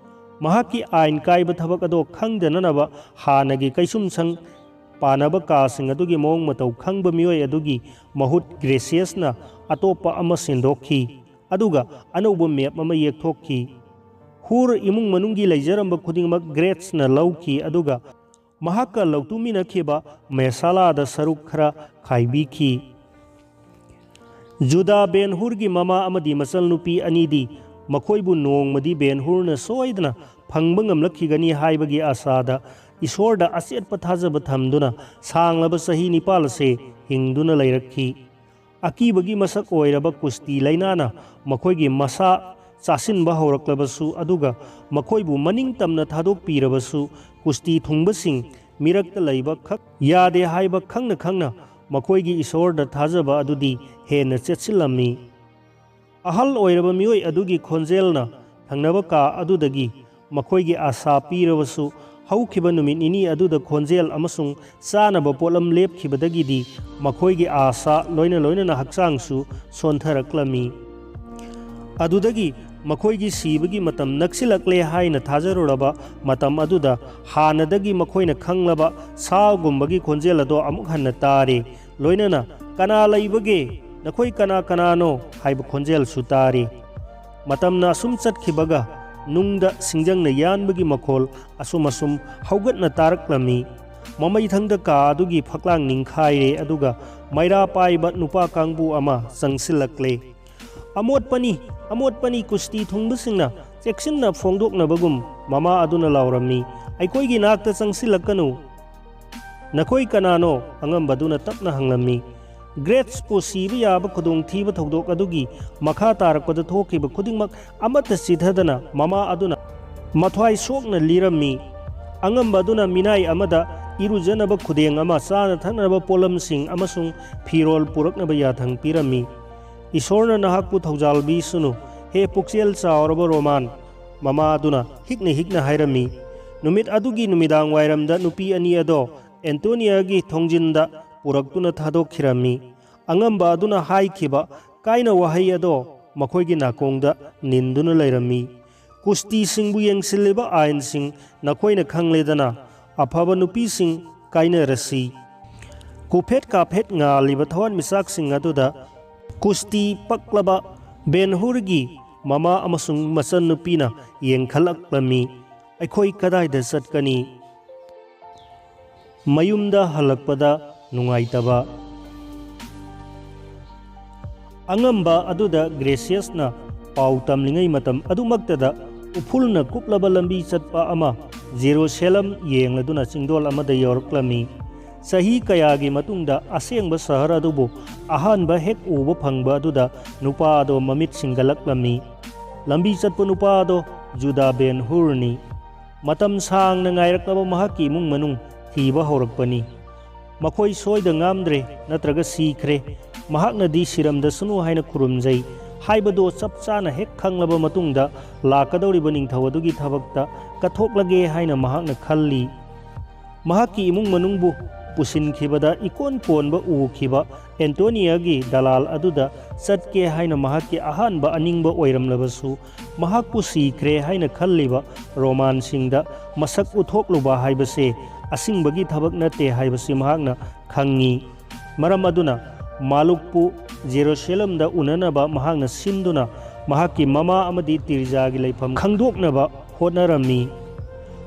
ꯃꯍꯥꯛꯀꯤ ꯑꯥꯏꯟ ꯀꯥꯏꯕ ꯊꯕꯛ ꯑꯗꯣ ꯈꯪꯗꯅꯅꯕ ꯍꯥꯟꯅꯒꯤ ꯀꯩꯁꯨꯝꯁꯪ ꯄꯥꯅꯕ ꯀꯥꯁꯤꯡ ꯑꯗꯨꯒꯤ ꯃꯑꯣꯡ ꯃꯇꯧ ꯈꯪꯕ ꯃꯤꯑꯣꯏ ꯑꯗꯨꯒꯤ ꯃꯍꯨꯠ ꯒ꯭ꯔꯦꯁꯤꯌꯁꯅ ꯑꯇꯣꯞꯄ ꯑꯃ ꯁꯤꯟꯗꯣꯛꯈꯤ ꯑꯗꯨꯒ ꯑꯅꯧꯕ ꯃꯦꯞ ꯑꯃ ꯌꯦꯛꯊꯣꯛꯈꯤ꯫ ꯍꯨꯔ ꯏꯃꯨꯡ ꯃꯅꯨꯡꯒꯤ ꯂꯩꯖꯔꯝꯕ ꯈꯨꯗꯤꯡꯃꯛ ꯒ꯭ꯔꯦꯁꯅ ꯂꯧꯈꯤ ꯑꯗꯨꯒ ꯃꯍꯥꯛꯀ ꯂꯧꯇꯨꯃꯤꯟꯅꯈꯤꯕ ꯃꯦꯁꯥꯂꯥꯗ ꯁꯔꯨꯛ ꯈꯔ ꯈꯥꯏꯕꯤꯈꯤ꯫ ꯖꯨꯗꯥ ꯕꯦꯟ ꯍꯨꯔꯒꯤ ꯃꯃꯥ ꯑꯃꯗꯤ ꯃꯆꯜꯅꯨꯄꯤ ꯑꯅꯤꯗꯤ ꯃꯈꯣꯏꯕꯨ ꯅꯣꯡꯃꯗꯤ ꯕꯦꯟ ꯍꯨꯔꯅ ꯁꯣꯏꯗꯅ ꯐꯪꯕ ꯉꯝꯂꯛꯈꯤꯒꯅꯤ ꯍꯥꯏꯕꯒꯤ ꯑꯥꯁꯥꯗ ꯏꯁꯣꯔꯗ ꯑꯆꯦꯠꯄ ꯊꯥꯖꯕ ꯊꯝꯗꯨꯅ ꯁꯥꯡꯂꯕ ꯆꯍꯤ 9 ꯑꯁꯦ ꯍꯤꯡꯗꯨꯅ ꯂꯩꯔꯛꯈꯤ꯫ ꯑꯀꯤꯕꯒꯤ ꯃꯁꯛ ꯑꯣꯏꯔꯕ ꯀꯨꯁꯇꯤ ꯂꯩꯅꯥꯅ ꯃꯈꯣꯏꯒꯤ ꯃꯁꯥ ꯆꯥꯁꯤꯟꯕ ꯍꯧꯔꯛꯂꯕꯁꯨ ꯑꯗꯨꯒ ꯃꯈꯣꯏꯕꯨ ꯃꯅꯤꯡꯇꯝꯅ ꯊꯥꯗꯣꯛꯄꯤꯔꯕꯁꯨ ꯀꯨꯁꯇꯤ ꯊꯨꯡꯕꯁꯤꯡ ꯃꯤꯔꯛꯇ ꯂꯩꯕ ꯈꯛ ꯌꯥꯗꯦ ꯍꯥꯏꯕ ꯈꯪꯅ ꯈꯪꯅ ꯃꯈꯣꯏꯒꯤ ꯏꯁꯣꯔꯗ ꯊꯥꯖꯕ ꯑꯗꯨꯗꯤ ꯍꯦꯟꯅ ꯆꯦꯠꯁꯤꯜꯂꯝꯃꯤ꯫ ꯑꯍꯜ ꯑꯣꯏꯔꯕ ꯃꯤꯑꯣꯏ ꯑꯗꯨꯒꯤ ꯈꯣꯟꯖꯦꯜꯅ ꯊꯪꯅꯕ ꯀꯥ ꯑꯗꯨꯗꯒꯤ ꯃꯈꯣꯏꯒꯤ ꯑꯥꯁꯥ ꯄꯤꯔꯕꯁꯨ ꯍꯧꯈꯤꯕ ꯅꯨꯃꯤꯠ ꯅꯤꯅꯤ ꯑꯗꯨꯗ ꯈꯣꯟꯖꯦꯜ ꯑꯃꯁꯨꯡ ꯆꯥꯅꯕ ꯄꯣꯠꯂꯝ ꯂꯦꯞꯈꯤꯕꯗꯒꯤꯗꯤ ꯃꯈꯣꯏꯒꯤ ꯑꯥꯁꯥ ꯂꯣꯏꯅꯅ ꯍꯛꯆꯥꯡꯁꯨ ꯁꯣꯟꯊꯔꯛꯂꯝꯃꯤ꯫ ꯑꯗꯨꯗꯒꯤ ꯃꯈꯣꯏꯒꯤ ꯁꯤꯕꯒꯤ ꯃꯇꯝ ꯅꯛꯁꯤꯜꯂꯛꯂꯦ ꯍꯥꯏꯅ ꯊꯥꯖꯔꯨꯔꯕ ꯃꯇꯝ ꯑꯗꯨꯗ ꯍꯥꯟꯅꯗꯒꯤ ꯃꯈꯣꯏꯅ ꯈꯪꯂꯕ ꯁꯥꯒꯨꯝꯕꯒꯤ ꯈꯣꯟꯖꯦꯜ ꯑꯗꯣ ꯑꯃꯨꯛ ꯍꯟꯅ ꯇꯥꯔꯦ꯫ ꯂꯣꯏꯅꯅ "ꯀꯅꯥ ꯂꯩꯕꯒꯦ? ꯅꯈꯣꯏ ꯀꯅꯥ ꯀꯅꯥꯅꯣ?" ꯍꯥꯏꯕ ꯈꯣꯟꯖꯦꯜꯁꯨ ꯇꯥꯔꯦ꯫ ꯃꯇꯝꯅ ꯑꯁꯨꯝ ꯆꯠꯈꯤꯕꯒ ꯅꯨꯡꯗ ꯁꯤꯡꯖꯪꯅ ꯌꯥꯟꯕꯒꯤ ꯃꯈꯣꯜ ꯑꯁꯨꯝ ꯍꯧꯒꯠꯅ ꯇꯥꯔꯛꯂꯝꯃꯤ꯫ ꯃꯃꯩꯊꯪꯗ ꯀꯥ ꯑꯗꯨꯒꯤ ꯐꯛꯂꯥꯡ ꯅꯤꯡꯈꯥꯏꯔꯦ ꯑꯗꯨꯒ ꯃꯩꯔꯥ ꯄꯥꯏꯕ ꯅꯨꯄꯥ ꯀꯥꯡꯕꯨ ꯑꯃ ꯆꯪꯁꯤꯜꯂꯛꯂꯦ꯫ "ꯑꯃꯣꯠꯄꯅꯤ, ꯑꯃꯣꯠꯄꯅꯤ, ꯀꯨꯁꯇꯤ ꯊꯨꯡꯕꯁꯤꯡꯅ ꯆꯦꯛꯁꯤꯟꯅ ꯐꯣꯡꯗꯣꯛꯅꯕꯒꯨꯝ" ꯃꯃꯥ ꯑꯗꯨꯅ ꯂꯥꯎꯔꯝꯃꯤ꯫ "ꯑꯩꯈꯣꯏꯒꯤ ꯅꯥꯛꯇ ꯆꯪꯁꯤꯜꯂꯛꯀꯅꯨ." "ꯅꯈꯣꯏ ꯀꯅꯥꯅꯣ?" ꯑꯉꯝꯕꯗꯨꯅ ꯇꯞꯅ ꯍꯪꯂꯝꯃꯤ꯫ "ꯒ꯭ꯔꯦꯁꯄꯨ ꯁꯤꯕ ꯌꯥꯕ ꯈꯨꯗꯣꯡꯊꯤꯕ ꯊꯧꯗꯣꯛ ꯑꯗꯨꯒꯤ ꯃꯈꯥ ꯇꯥꯔꯛꯄꯗ ꯊꯣꯛꯈꯤꯕ ꯈꯨꯗꯤꯡꯃꯛ ꯑꯃꯠꯇ ꯆꯤꯊꯗꯅ ꯃꯃꯥ ꯑꯗꯨꯅ ꯃꯊ꯭ꯋꯥꯏ ꯁꯣꯛꯅ ꯂꯤꯔꯝꯃꯤ꯫ ꯑꯉꯝꯕ ꯑꯗꯨꯅ ꯃꯤꯅꯥꯏ ꯑꯃꯗ ꯏꯔꯨꯖꯅꯕ ꯈꯨꯗꯦꯡ ꯑꯃ, ꯆꯥꯅ ꯊꯛꯅꯕ ꯄꯣꯠꯂꯝꯁꯤꯡ ꯑꯃꯁꯨꯡ ꯐꯤꯔꯣꯜ ꯄꯨꯔꯛꯅꯕ ꯌꯥꯊꯪ ꯄꯤꯔꯝꯃꯤ꯫ "ꯏꯁꯣꯔꯅ ꯅꯍꯥꯛꯄꯨ ꯊꯧꯖꯥꯜꯕꯤꯁꯅꯨ, ꯍꯦ ꯄꯨꯛꯆꯦꯜ ꯆꯥꯎꯔꯕ ꯔꯣꯃꯥꯟ", ꯃꯃꯥ ꯑꯗꯨꯅ ꯍꯤꯛꯅ ꯍꯥꯏꯔꯝꯃꯤ꯫ ꯅꯨꯃꯤꯠ ꯑꯗꯨꯒꯤ ꯅꯨꯃꯤꯗꯥꯡ ꯋꯥꯏꯔꯝꯗ ꯅꯨꯄꯤ ꯑꯅꯤ ꯑꯗꯣ ꯑꯦꯟꯇꯣꯅꯤꯌꯥꯒꯤ ꯊꯣꯡꯖꯤꯟꯗ ꯄꯨꯔꯛꯇꯨꯅ ꯊꯥꯗꯣꯛꯈꯤꯔꯝꯃꯤ꯫ ꯑꯉꯝꯕ ꯑꯗꯨꯅ ꯍꯥꯏꯈꯤꯕ ꯀꯥꯏꯅ ꯋꯥꯍꯩ ꯑꯗꯣ ꯃꯈꯣꯏꯒꯤ ꯅꯥꯀꯣꯡꯗ ꯅꯤꯟꯗꯨꯅ ꯂꯩꯔꯝꯃꯤ꯫ "ꯀꯨꯁꯇꯤꯁꯤꯡꯕꯨ ꯌꯦꯡꯁꯤꯜꯂꯤꯕ ꯑꯥꯏꯟꯁꯤꯡ ꯅꯈꯣꯏꯅ ꯈꯪꯂꯦꯗꯅ, ꯑꯐꯕ ꯅꯨꯄꯤꯁꯤꯡ ꯀꯥꯏꯅꯔꯁꯤ." ꯀꯨꯐꯦꯠ ꯀꯥꯐꯦꯠ ꯉꯥꯜꯂꯤꯕ ꯊꯋꯥꯟꯃꯤꯆꯥꯛꯁꯤꯡ ꯑꯗꯨꯗ ꯀꯨꯁꯇꯤ ꯄꯛꯂꯕ ꯕꯦꯟ ꯍꯨꯔꯒꯤ ꯃꯃꯥ ꯑꯃꯁꯨꯡ ꯃꯆꯟꯅꯨꯄꯤꯅ ꯌꯦꯡꯈꯠꯂꯛꯂꯝꯃꯤ꯫ ꯑꯩꯈꯣꯏ ꯀꯗꯥꯏꯗ ꯆꯠꯀꯅꯤ? ꯃꯌꯨꯝꯗ ꯍꯜꯂꯛꯄꯗ ꯅꯨꯡꯉꯥꯏꯇꯕ꯫ ꯑꯉꯝꯕ ꯑꯗꯨꯗ ꯒ꯭ꯔꯦꯁꯤꯌꯁꯅ ꯄꯥꯎ ꯇꯝꯂꯤꯉꯩ ꯃꯇꯝ ꯑꯗꯨꯃꯛꯇꯗ ꯎꯐꯨꯜꯅ ꯀꯨꯞꯂꯕ ꯂꯝꯕꯤ ꯆꯠꯄ ꯑꯃ ꯖꯦꯔꯨꯁꯥꯂꯦꯝ ꯌꯦꯡꯂꯗꯨꯅ ꯆꯤꯡꯗꯣꯜ ꯑꯃꯗ ꯌꯧꯔꯛꯂꯝꯃꯤ꯫ ꯆꯍꯤ ꯀꯌꯥꯒꯤ ꯃꯇꯨꯡꯗ ꯑꯁꯦꯡꯕ ꯁꯍꯔ ꯑꯗꯨꯕꯨ ꯑꯍꯥꯟꯕ ꯍꯦꯛ ꯎꯕ ꯐꯪꯕ ꯑꯗꯨꯗ ꯅꯨꯄꯥ ꯑꯗꯣ ꯃꯃꯤꯠ ꯁꯤꯡꯒꯠꯂꯛꯂꯝꯃꯤ꯫ ꯂꯝꯕꯤ ꯆꯠꯄ ꯅꯨꯄꯥ ꯑꯗꯣ ꯖꯨꯗꯥ ꯕꯦꯟ ꯍꯨꯔꯅꯤ꯫ ꯃꯇꯝ ꯁꯥꯡꯅ ꯉꯥꯏꯔꯛꯂꯕ ꯃꯍꯥꯛꯀꯤ ꯏꯃꯨꯡ ꯃꯅꯨꯡ ꯊꯤꯕ ꯍꯧꯔꯛꯄꯅꯤ꯫ ꯃꯈꯣꯏ ꯁꯣꯏꯗ ꯉꯥꯝꯗ꯭ꯔꯦ ꯅꯠꯇ꯭ꯔꯒ ꯁꯤꯈ꯭ꯔꯦ꯫ ꯃꯍꯥꯛꯅꯗꯤ ꯁꯤꯔꯝꯗꯁꯅꯨ ꯍꯥꯏꯅ ꯈꯨꯔꯨꯝꯖꯩ ꯍꯥꯏꯕꯗꯣ ꯆꯞ ꯆꯥꯅ ꯍꯦꯛ ꯈꯪꯂꯕ ꯃꯇꯨꯡꯗ ꯂꯥꯛꯀꯗꯧꯔꯤꯕ ꯅꯤꯡꯊꯧ ꯑꯗꯨꯒꯤ ꯊꯕꯛꯇ ꯀꯠꯊꯣꯛꯂꯒꯦ ꯍꯥꯏꯅ ꯃꯍꯥꯛꯅ ꯈꯜꯂꯤ꯫ ꯃꯍꯥꯛꯀꯤ ꯏꯃꯨꯡ ꯃꯅꯨꯡꯕꯨ ꯄꯨꯁꯤꯟꯈꯤꯕꯗ ꯏꯀꯣꯟ ꯀꯣꯟꯕ ꯎꯈꯤꯕ ꯑꯦꯟꯇꯣꯅꯤꯌꯥꯒꯤ ꯗꯂꯥꯜ ꯑꯗꯨꯗ ꯆꯠꯀꯦ ꯍꯥꯏꯅ ꯃꯍꯥꯛꯀꯤ ꯑꯍꯥꯟꯕ ꯑꯅꯤꯡꯕ ꯑꯣꯏꯔꯝꯂꯕꯁꯨ ꯃꯍꯥꯛꯄꯨ ꯁꯤꯈ꯭ꯔꯦ ꯍꯥꯏꯅ ꯈꯜꯂꯤꯕ ꯔꯣꯃꯥꯟꯁꯤꯡꯗ ꯃꯁꯛ ꯎꯠꯊꯣꯛꯂꯨꯕ ꯍꯥꯏꯕꯁꯦ ꯑꯁꯤꯡꯕꯒꯤ ꯊꯕꯛ ꯅꯠꯇꯦ ꯍꯥꯏꯕꯁꯤ ꯃꯍꯥꯛꯅ ꯈꯪꯉꯤ꯫ ꯃꯔꯝ ꯑꯗꯨꯅ ꯃꯥꯂꯨꯛꯄꯨ ꯖꯦꯔꯨꯁꯥꯂꯦꯝꯗ ꯎꯅꯅꯕ ꯃꯍꯥꯛꯅ ꯁꯤꯟꯗꯨꯅ ꯃꯍꯥꯛꯀꯤ ꯃꯃꯥ ꯑꯃꯗꯤ ꯇꯤꯔꯖꯥꯒꯤ ꯂꯩꯐꯝ ꯈꯪꯗꯣꯛꯅꯕ ꯍꯣꯠꯅꯔꯝꯃꯤ꯫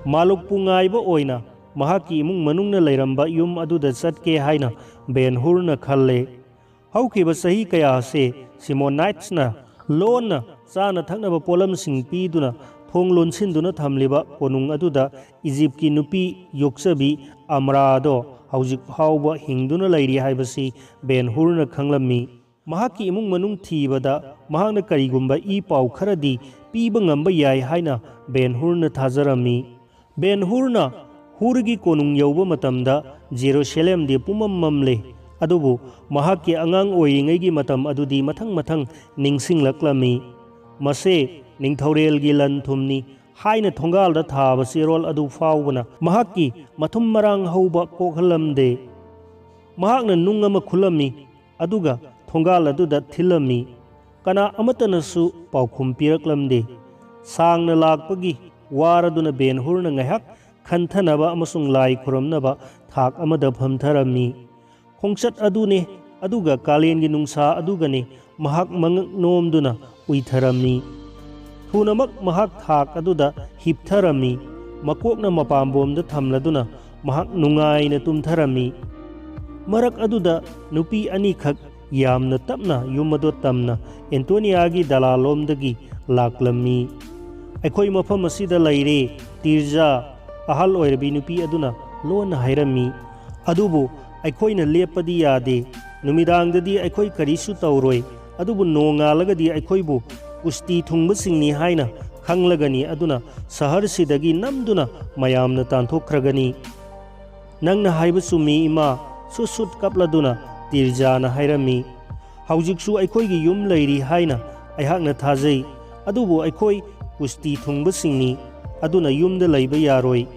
ꯃꯥꯂꯨꯛꯄꯨ ꯉꯥꯏꯕ ꯑꯣꯏꯅ ꯃꯍꯥꯛꯀꯤ ꯏꯃꯨꯡ ꯃꯅꯨꯡꯅ ꯂꯩꯔꯝꯕ ꯌꯨꯝ ꯑꯗꯨꯗ ꯆꯠꯀꯦ ꯍꯥꯏꯅ ꯕꯦꯟ ꯍꯨꯔꯅ ꯈꯜꯂꯦ꯫ ꯍꯧꯈꯤꯕ ꯆꯍꯤ ꯀꯌꯥ ꯑꯁꯤ ꯁꯤꯃꯣꯅꯥꯏꯠꯁꯅ ꯂꯣꯟꯅ ꯆꯥꯅ ꯊꯛꯅꯕ ꯄꯣꯠꯂꯝꯁꯤꯡ ꯄꯤꯗꯨꯅ ꯊꯣꯡ ꯂꯣꯟꯁꯤꯟꯗꯨꯅ ꯊꯝꯂꯤꯕ ꯀꯣꯅꯨꯡ ꯑꯗꯨꯗ ꯏꯖꯤꯞꯀꯤ ꯅꯨꯄꯤ ꯌꯣꯛꯆꯕꯤ ꯑꯃ꯭ꯔꯥꯗꯣ ꯍꯧꯖꯤꯛ ꯐꯥꯎꯕ ꯍꯤꯡꯗꯨꯅ ꯂꯩꯔꯤ ꯍꯥꯏꯕꯁꯤ ꯕꯦꯟ ꯍꯨꯔꯅ ꯈꯪꯂꯝꯃꯤ꯫ ꯃꯍꯥꯛꯀꯤ ꯏꯃꯨꯡ ꯃꯅꯨꯡ ꯊꯤꯕꯗ ꯃꯍꯥꯛꯅ ꯀꯔꯤꯒꯨꯝꯕ ꯏ ꯄꯥꯎ ꯈꯔꯗꯤ ꯄꯤꯕ ꯉꯝꯕ ꯌꯥꯏ ꯍꯥꯏꯅ ꯕꯦꯟ ꯍꯨꯔꯅ ꯊꯥꯖꯔꯝꯃꯤ꯫ ꯕꯦꯟ ꯍꯨꯔꯅ ꯍꯨꯔꯒꯤ ꯀꯣꯅꯨꯡ ꯌꯧꯕ ꯃꯇꯝꯗ ꯖꯦꯔꯨꯁꯥꯂꯦꯝꯗꯤ ꯄꯨꯝꯃꯝ ꯃꯝꯂꯦ꯫ ꯑꯗꯨꯕꯨ ꯃꯍꯥꯛꯀꯤ ꯑꯉꯥꯡ ꯑꯣꯏꯔꯤꯉꯩꯒꯤ ꯃꯇꯝ ꯑꯗꯨꯗꯤ ꯃꯊꯪ ꯃꯊꯪ ꯅꯤꯡꯁꯤꯡꯂꯛꯂꯝꯃꯤ꯫ ꯃꯁꯦ ꯅꯤꯡꯊꯧꯔꯦꯜꯒꯤ ꯂꯟ ꯊꯨꯝꯅꯤ ꯍꯥꯏꯅ ꯊꯣꯡꯒꯥꯜꯗ ꯊꯥꯕ ꯆꯦꯔꯣꯜ ꯑꯗꯨ ꯐꯥꯎꯕꯅ ꯃꯍꯥꯛꯀꯤ ꯃꯊꯨꯝ ꯃꯔꯥꯡ ꯍꯧꯕ ꯀꯣꯛꯍꯜꯂꯝꯗꯦ꯫ ꯃꯍꯥꯛꯅ ꯅꯨꯡ ꯑꯃ ꯈꯨꯜꯂꯝꯃꯤ ꯑꯗꯨꯒ ꯊꯣꯡꯒꯥꯜ ꯑꯗꯨꯗ ꯊꯤꯜꯂꯝꯃꯤ꯫ ꯀꯅꯥ ꯑꯃꯠꯇꯅꯁꯨ ꯄꯥꯎꯈꯨꯝ ꯄꯤꯔꯛꯂꯝꯗꯦ꯫ ꯁꯥꯡꯅ ꯂꯥꯛꯄꯒꯤ ꯋꯥꯔꯗꯨꯅ ꯕꯦꯟ ꯍꯨꯔꯅ ꯉꯥꯏꯍꯥꯛ ꯈꯟꯊꯅꯕ ꯑꯃꯁꯨꯡ ꯂꯥꯏ ꯈꯨꯔꯨꯝꯅꯕ ꯊꯥꯛ ꯑꯃꯗ ꯐꯝꯊꯔꯝꯃꯤ꯫ ꯈꯣꯡꯆꯠ ꯑꯗꯨꯅꯦ ꯑꯗꯨꯒ ꯀꯥꯂꯦꯟꯒꯤ ꯅꯨꯡꯁꯥ ꯑꯗꯨꯒꯅꯦ ꯃꯍꯥꯛ ꯃꯉꯛ ꯅꯣꯝꯗꯨꯅ ꯎꯏꯊꯔꯝꯃꯤ꯫ ꯊꯨꯅꯃꯛ ꯃꯍꯥꯛ ꯊꯥꯛ ꯑꯗꯨꯗ ꯍꯤꯞꯊꯔꯝꯃꯤ꯫ ꯃꯀꯣꯛꯅ ꯃꯄꯥꯝꯕꯣꯝꯗ ꯊꯝꯂꯗꯨꯅ ꯃꯍꯥꯛ ꯅꯨꯡꯉꯥꯏꯅ ꯇꯨꯝꯊꯔꯝꯃꯤ꯫ ꯃꯔꯛ ꯑꯗꯨꯗ ꯅꯨꯄꯤ ꯑꯅꯤꯈꯛ ꯌꯥꯝꯅ ꯇꯞꯅ ꯌꯨꯝ ꯑꯗꯨ ꯇꯝꯅ ꯑꯦꯟꯇꯣꯅꯤꯌꯥꯒꯤ ꯗꯂꯥꯜꯂꯣꯝꯗꯒꯤ ꯂꯥꯛꯂꯝꯃꯤ꯫ ꯑꯩꯈꯣꯏ ꯃꯐꯝ ꯑꯁꯤꯗ ꯂꯩꯔꯦ, ꯇꯤꯔꯖꯥ ꯑꯍꯜ ꯑꯣꯏꯔꯕꯤ ꯅꯨꯄꯤ ꯑꯗꯨꯅ ꯂꯣꯟꯅ ꯍꯥꯏꯔꯝꯃꯤ꯫ ꯑꯗꯨꯕꯨ ꯑꯩꯈꯣꯏꯅ ꯂꯦꯞꯄꯗꯤ ꯌꯥꯗꯦ꯫ ꯅꯨꯃꯤꯗꯥꯡꯗꯗꯤ ꯑꯩꯈꯣꯏ ꯀꯔꯤꯁꯨ ꯇꯧꯔꯣꯏ, ꯑꯗꯨꯕꯨ ꯅꯣꯡꯉꯥꯜꯂꯒꯗꯤ ꯑꯩꯈꯣꯏꯕꯨ ꯀꯨꯁꯇꯤ ꯊꯨꯡꯕꯁꯤꯡꯅꯤ ꯍꯥꯏꯅ ꯈꯪꯂꯒꯅꯤ꯫ ꯑꯗꯨꯅ ꯁꯍꯔꯁꯤꯗꯒꯤ ꯅꯝꯗꯨꯅ ꯃꯌꯥꯝꯅ ꯇꯥꯟꯊꯣꯛꯈ꯭ꯔꯒꯅꯤ꯫ ꯅꯪꯅ ꯍꯥꯏꯕ ꯆꯨꯝꯃꯤ ꯏꯃꯥ, ꯁꯨꯠ ꯁꯨꯠ ꯀꯞꯂꯗꯨꯅ ꯇꯤꯔꯖꯥꯅ ꯍꯥꯏꯔꯝꯃꯤ꯫ ꯍꯧꯖꯤꯛꯁꯨ ꯑꯩꯈꯣꯏꯒꯤ ꯌꯨꯝ ꯂꯩꯔꯤ ꯍꯥꯏꯅ ꯑꯩꯍꯥꯛꯅ ꯊꯥꯖꯩ, ꯑꯗꯨꯕꯨ ꯑꯩꯈꯣꯏ ꯀꯨꯁꯇꯤ ꯊꯨꯡꯕꯁꯤꯡꯅꯤ, ꯑꯗꯨꯅ ꯌꯨꯝꯗ ꯂꯩꯕ ꯌꯥꯔꯣꯏ꯫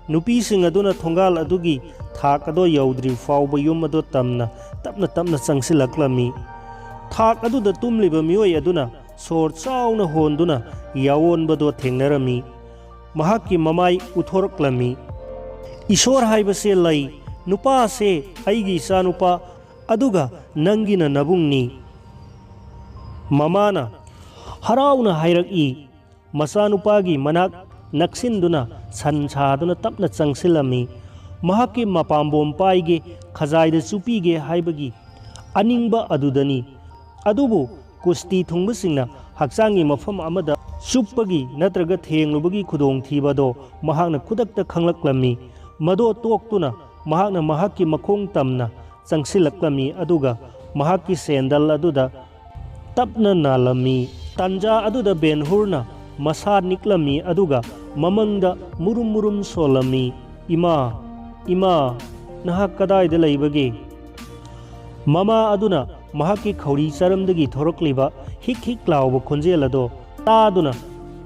ꯅꯨꯄꯤꯁꯤꯡ ꯑꯗꯨꯅ ꯊꯣꯡꯒꯥꯜ ꯑꯗꯨꯒꯤ ꯊꯥꯛ ꯑꯗꯨ ꯌꯧꯗ꯭ꯔꯤ ꯐꯥꯎꯕ ꯌꯨꯝ ꯑꯗꯨ ꯇꯞꯅ ꯇꯞꯅ ꯆꯪꯁꯤꯜꯂꯛꯂꯝꯃꯤ꯫ ꯊꯥꯛ ꯑꯗꯨꯗ ꯇꯨꯝꯂꯤꯕ ꯃꯤꯑꯣꯏ ꯑꯗꯨꯅ ꯁꯣꯔ ꯆꯥꯎꯅ ꯍꯣꯟꯗꯨꯅ ꯌꯥꯑꯣꯟꯕꯗꯣ ꯊꯦꯡꯅꯔꯝꯃꯤ꯫ ꯃꯍꯥꯛꯀꯤ ꯃꯃꯥꯏ ꯎꯠꯊꯣꯔꯛꯂꯝꯃꯤ꯫ ꯏꯁꯣꯔ ꯍꯥꯏꯕꯁꯦ ꯂꯩ, ꯅꯨꯄꯥ ꯑꯁꯦ ꯑꯩꯒꯤ ꯏꯆꯥꯅꯨꯄꯥ, ꯑꯗꯨꯒ ꯅꯪꯒꯤꯅ ꯅꯕꯨꯡꯅꯤ꯫ ꯃꯃꯥꯅ ꯍꯔꯥꯎꯅ ꯍꯥꯏꯔꯛꯏ꯫ ꯃꯆꯥꯅꯨꯄꯥꯒꯤ ꯃꯅꯥꯛ ꯅꯛꯁꯤꯟꯗꯨꯅ ꯁꯟ ꯁꯥꯗꯨꯅ ꯇꯞꯅ ꯆꯪꯁꯤꯜꯂꯝꯃꯤ꯫ ꯃꯍꯥꯛꯀꯤ ꯃꯄꯥꯝꯕꯣꯝ ꯄꯥꯏꯒꯦ, ꯈꯖꯥꯏꯗ ꯆꯨꯞꯄꯤꯒꯦ ꯍꯥꯏꯕꯒꯤ ꯑꯅꯤꯡꯕ ꯑꯗꯨꯗꯅꯤ꯫ ꯑꯗꯨꯕꯨ ꯀꯨꯁꯇꯤ ꯊꯨꯡꯕꯁꯤꯡꯅ ꯍꯛꯆꯥꯡꯒꯤ ꯃꯐꯝ ꯑꯃꯗ ꯆꯨꯞꯄꯒꯤ ꯅꯠꯇ꯭ꯔꯒ ꯊꯦꯡꯂꯨꯕꯒꯤ ꯈꯨꯗꯣꯡꯊꯤꯕꯗꯣ ꯃꯍꯥꯛꯅ ꯈꯨꯗꯛꯇ ꯈꯪꯂꯛꯂꯝꯃꯤ꯫ ꯃꯗꯣ ꯇꯣꯛꯇꯨꯅ ꯃꯍꯥꯛꯅ ꯃꯍꯥꯛꯀꯤ ꯃꯈꯣꯡ ꯇꯝꯅ ꯆꯪꯁꯤꯜꯂꯛꯂꯝꯃꯤ ꯑꯗꯨꯒ ꯃꯍꯥꯛꯀꯤ ꯁꯦꯟꯗꯜ ꯑꯗꯨꯗ ꯇꯞꯅ ꯅꯥꯜꯂꯝꯃꯤ꯫ ꯇꯥꯟꯖꯥ ꯑꯗꯨꯗ ꯕꯦꯟ ꯍꯨꯔꯅ ꯃꯁꯥ ꯅꯤꯛꯂꯝꯃꯤ ꯑꯗꯨꯒ ꯃꯃꯪꯗ ꯃꯨꯔꯨꯝ ꯃꯨꯔꯨꯝ ꯁꯣꯜꯂꯝꯃꯤ꯫ ꯏꯃꯥ, ꯏꯃꯥ, ꯅꯍꯥꯛ ꯀꯗꯥꯏꯗ ꯂꯩꯕꯒꯦ? ꯃꯃꯥ ꯑꯗꯨꯅ ꯃꯍꯥꯛꯀꯤ ꯈꯧꯔꯤ ꯆꯔꯝꯗꯒꯤ ꯊꯣꯔꯛꯂꯤꯕ ꯍꯤꯛ ꯍꯤꯛ ꯂꯥꯎꯕ ꯈꯣꯟꯖꯦꯜ ꯑꯗꯣ ꯇꯥꯗꯨꯅ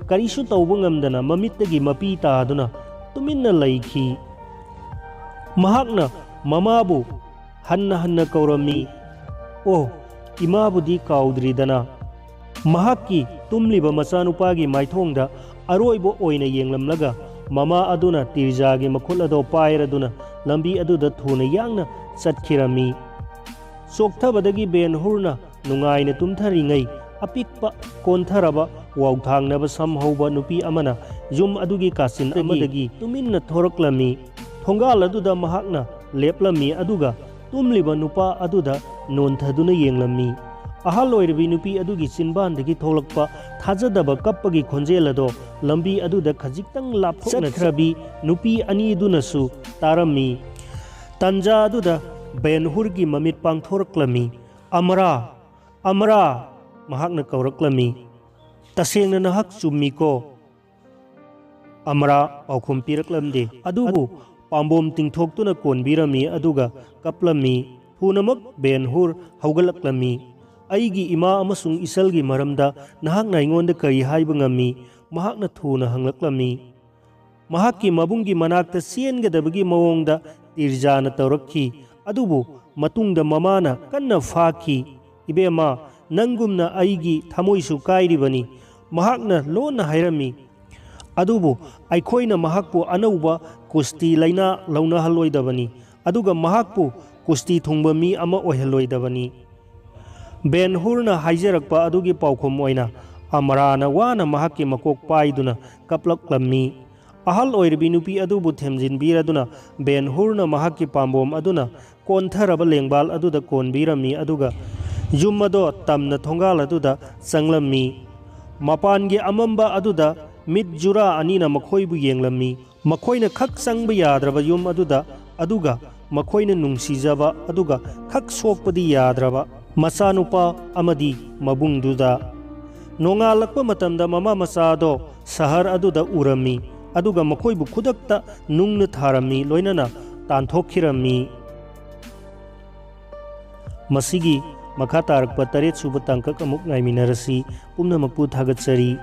ꯀꯔꯤꯁꯨ ꯇꯧꯕ ꯉꯝꯗꯅ ꯃꯃꯤꯠꯇꯒꯤ ꯃꯄꯤ ꯇꯥꯗꯨꯅ ꯇꯨꯃꯤꯟꯅ ꯂꯩꯈꯤ꯫ ꯃꯍꯥꯛꯅ ꯃꯃꯥꯕꯨ ꯍꯟꯅ ꯍꯟꯅ ꯀꯧꯔꯝꯃꯤ꯫ ꯑꯣ, ꯏꯃꯥꯕꯨꯗꯤ ꯀꯥꯎꯗ꯭ꯔꯤꯗꯅ꯫ ꯃꯍꯥꯛꯀꯤ ꯇꯨꯝꯂꯤꯕ ꯃꯆꯥꯅꯨꯄꯥꯒꯤ ꯃꯥꯏꯊꯣꯡꯗ ꯑꯔꯣꯏꯕ ꯑꯣꯏꯅ ꯌꯦꯡꯂꯝꯂꯒ ꯃꯃꯥ ꯑꯗꯨꯅ ꯇꯤꯔꯖꯥꯒꯤ ꯃꯈꯨꯠ ꯑꯗꯣ ꯄꯥꯏꯔꯗꯨꯅ ꯂꯝꯕꯤ ꯑꯗꯨꯗ ꯊꯨꯅ ꯌꯥꯡꯅ ꯆꯠꯈꯤꯔꯝꯃꯤ꯫ ꯆꯣꯛꯊꯕꯗꯒꯤ ꯕꯦꯟ ꯍꯨꯔꯅ ꯅꯨꯡꯉꯥꯏꯅ ꯇꯨꯝꯊꯔꯤꯉꯩ ꯑꯄꯤꯛꯄ ꯀꯣꯟꯊꯔꯕ ꯋꯥꯎꯊꯥꯡꯅꯕ ꯁꯝ ꯍꯧꯕ ꯅꯨꯄꯤ ꯑꯃꯅ ꯌꯨꯝ ꯑꯗꯨꯒꯤ ꯀꯥꯆꯤꯟ ꯑꯃꯗꯒꯤ ꯇꯨꯃꯤꯟꯅ ꯊꯣꯔꯛꯂꯝꯃꯤ꯫ ꯊꯣꯡꯒꯥꯜ ꯑꯗꯨꯗ ꯃꯍꯥꯛꯅ ꯂꯦꯞꯂꯝꯃꯤ ꯑꯗꯨꯒ ꯇꯨꯝꯂꯤꯕ ꯅꯨꯄꯥ ꯑꯗꯨꯗ ꯅꯣꯟꯊꯗꯨꯅ ꯌꯦꯡꯂꯝꯃꯤ꯫ ꯑꯍꯜ ꯑꯣꯏꯔꯕꯤ ꯅꯨꯄꯤ ꯑꯗꯨꯒꯤ ꯆꯤꯟꯕꯥꯟꯗꯒꯤ ꯊꯣꯛꯂꯛꯄ ꯊꯥꯖꯗꯕ ꯀꯞꯄꯒꯤ ꯈꯣꯟꯖꯦꯜ ꯑꯗꯣ ꯂꯝꯕꯤ ꯑꯗꯨꯗ ꯈꯖꯤꯛꯇꯪ ꯂꯥꯞꯊꯣꯛꯅ ꯆꯠꯈ꯭ꯔꯕꯤ ꯅꯨꯄꯤ ꯑꯅꯤꯗꯨꯅꯁꯨ ꯇꯥꯔꯝꯃꯤ꯫ ꯇꯥꯟꯖꯥ ꯑꯗꯨꯗ ꯕꯦꯟ-ꯍꯨꯔꯒꯤ ꯃꯃꯤꯠ ꯄꯥꯡꯊꯣꯔꯛꯂꯝꯃꯤ꯫ "ꯑꯃꯔꯥ, ꯑꯃꯔꯥ!" ꯃꯍꯥꯛꯅ ꯀꯧꯔꯛꯂꯝꯃꯤ꯫ "ꯇꯁꯦꯡꯅ ꯅꯍꯥꯛ ꯆꯨꯝꯃꯤꯀꯣ?" ꯑꯃꯔꯥ ꯄꯥꯎꯈꯨꯝ ꯄꯤꯔꯛꯂꯝꯗꯦ, ꯑꯗꯨꯕꯨ ꯄꯥꯝꯕꯣꯝ ꯇꯤꯡꯊꯣꯛꯇꯨꯅ ꯀꯣꯟꯕꯤꯔꯝꯃꯤ ꯑꯗꯨꯒ ꯀꯞꯂꯝꯃꯤ꯫ ꯊꯨꯅꯃꯛ ꯕꯦꯟ-ꯍꯨꯔ ꯍꯧꯒꯠꯂꯛꯂꯝꯃꯤ꯫ "ꯑꯩꯒꯤ ꯏꯃꯥ ꯑꯃꯁꯨꯡ ꯏꯆꯜꯒꯤ ꯃꯔꯝꯗ ꯅꯍꯥꯛꯅ ꯑꯩꯉꯣꯟꯗ ꯀꯔꯤ ꯍꯥꯏꯕ ꯉꯝꯃꯤ?" ꯃꯍꯥꯛꯅ ꯊꯨꯅ ꯍꯪꯂꯛꯂꯝꯃꯤ꯫ ꯃꯍꯥꯛꯀꯤ ꯃꯕꯨꯡꯒꯤ ꯃꯅꯥꯛꯇ ꯆꯦꯟꯒꯗꯕꯒꯤ ꯃꯑꯣꯡꯗ ꯇꯤꯔꯖꯥꯅ ꯇꯧꯔꯛꯈꯤ, ꯑꯗꯨꯕꯨ ꯃꯇꯨꯡꯗ ꯃꯃꯥꯅ ꯀꯟꯅ ꯐꯥꯈꯤ꯫ "ꯏꯕꯦꯝꯃ, ꯅꯪꯒꯨꯝꯅ ꯑꯩꯒꯤ ꯊꯃꯣꯏꯁꯨ ꯀꯥꯏꯔꯤꯕꯅꯤ," ꯃꯍꯥꯛꯅ ꯂꯣꯟꯅ ꯍꯥꯏꯔꯝꯃꯤ꯫ "ꯑꯗꯨꯕꯨ ꯑꯩꯈꯣꯏꯅ ꯃꯍꯥꯛꯄꯨ ꯑꯅꯧꯕ ꯀꯨꯁꯇꯤ ꯂꯩꯅꯥ ꯂꯧꯅꯍꯜꯂꯣꯏꯗꯕꯅꯤ, ꯑꯗꯨꯒ ꯃꯍꯥꯛꯄꯨ ꯀꯨꯁꯇꯤ ꯊꯨꯡꯕ ꯃꯤ ꯑꯃ ꯑꯣꯏꯍꯜꯂꯣꯏꯗꯕꯅꯤ." ꯕꯦꯟ-ꯍꯨꯔꯅ ꯍꯥꯏꯖꯔꯛꯄ ꯑꯗꯨꯒꯤ ꯄꯥꯎꯈꯨꯝ ꯑꯣꯏꯅ ꯑꯃꯔꯥꯅ ꯋꯥꯅ ꯃꯍꯥꯛꯀꯤ ꯃꯀꯣꯛ ꯄꯥꯏꯗꯨꯅ ꯀꯞꯂꯛꯂꯝꯃꯤ꯫ ꯑꯍꯜ ꯑꯣꯏꯔꯕꯤ ꯅꯨꯄꯤ ꯑꯗꯨꯕꯨ ꯊꯦꯝꯖꯤꯟꯕꯤꯔꯗꯨꯅ ꯕꯦꯟ-ꯍꯨꯔꯅ ꯃꯍꯥꯛꯀꯤ ꯄꯥꯝꯕꯣꯝ ꯑꯗꯨꯅ ꯀꯣꯟꯊꯔꯕ ꯂꯦꯡꯕꯥꯜ ꯑꯗꯨꯗ ꯀꯣꯟꯕꯤꯔꯝꯃꯤ ꯑꯗꯨꯒ ꯌꯨꯝ ꯑꯗꯣ ꯇꯝꯅ ꯊꯣꯡꯒꯥꯜ ꯑꯗꯨꯗ ꯆꯪꯂꯝꯃꯤ꯫ ꯃꯄꯥꯟꯒꯤ ꯑꯃꯝꯕ ꯑꯗꯨꯗ ꯃꯤꯠ ꯖꯨꯔꯥ ꯑꯅꯤꯅ ꯃꯈꯣꯏꯕꯨ ꯌꯦꯡꯂꯝꯃꯤ, ꯃꯈꯣꯏꯅ ꯈꯛ ꯆꯪꯕ ꯌꯥꯗ꯭ꯔꯕ ꯌꯨꯝ ꯑꯗꯨꯗ, ꯑꯗꯨꯒ ꯃꯈꯣꯏꯅ ꯅꯨꯡꯁꯤꯖꯕ ꯑꯗꯨꯒ ꯈꯛ ꯁꯣꯛꯄꯗꯤ ꯌꯥꯗ꯭ꯔꯕ ꯃꯆꯥꯅꯨꯄꯥ ꯑꯃꯗꯤ ꯃꯕꯨꯡꯗꯨꯗ꯫ ꯅꯣꯡꯉꯥꯜꯂꯛꯄ ꯃꯇꯝꯗ ꯃꯃꯥ ꯃꯆꯥꯗꯣ ꯁꯍꯔ ꯑꯗꯨꯗ ꯎꯔꯝꯃꯤ, ꯑꯗꯨꯒ ꯃꯈꯣꯏꯕꯨ ꯈꯨꯗꯛꯇ ꯅꯨꯡꯅ ꯊꯥꯔꯝꯃꯤ, ꯂꯣꯏꯅꯅ ꯇꯥꯟꯊꯣꯛꯈꯤꯔꯝꯃꯤ꯫ ꯃꯁꯤꯒꯤ ꯃꯈꯥ ꯇꯥꯔꯛꯄ 8ꯁꯨꯕ ꯇꯥꯡꯀꯛ ꯑꯃꯨꯛ ꯉꯥꯏꯃꯤꯟꯅꯔꯁꯤ꯫ ꯄꯨꯝꯅꯃꯛꯄꯨ ꯊꯥꯒꯠꯆꯔꯤ꯫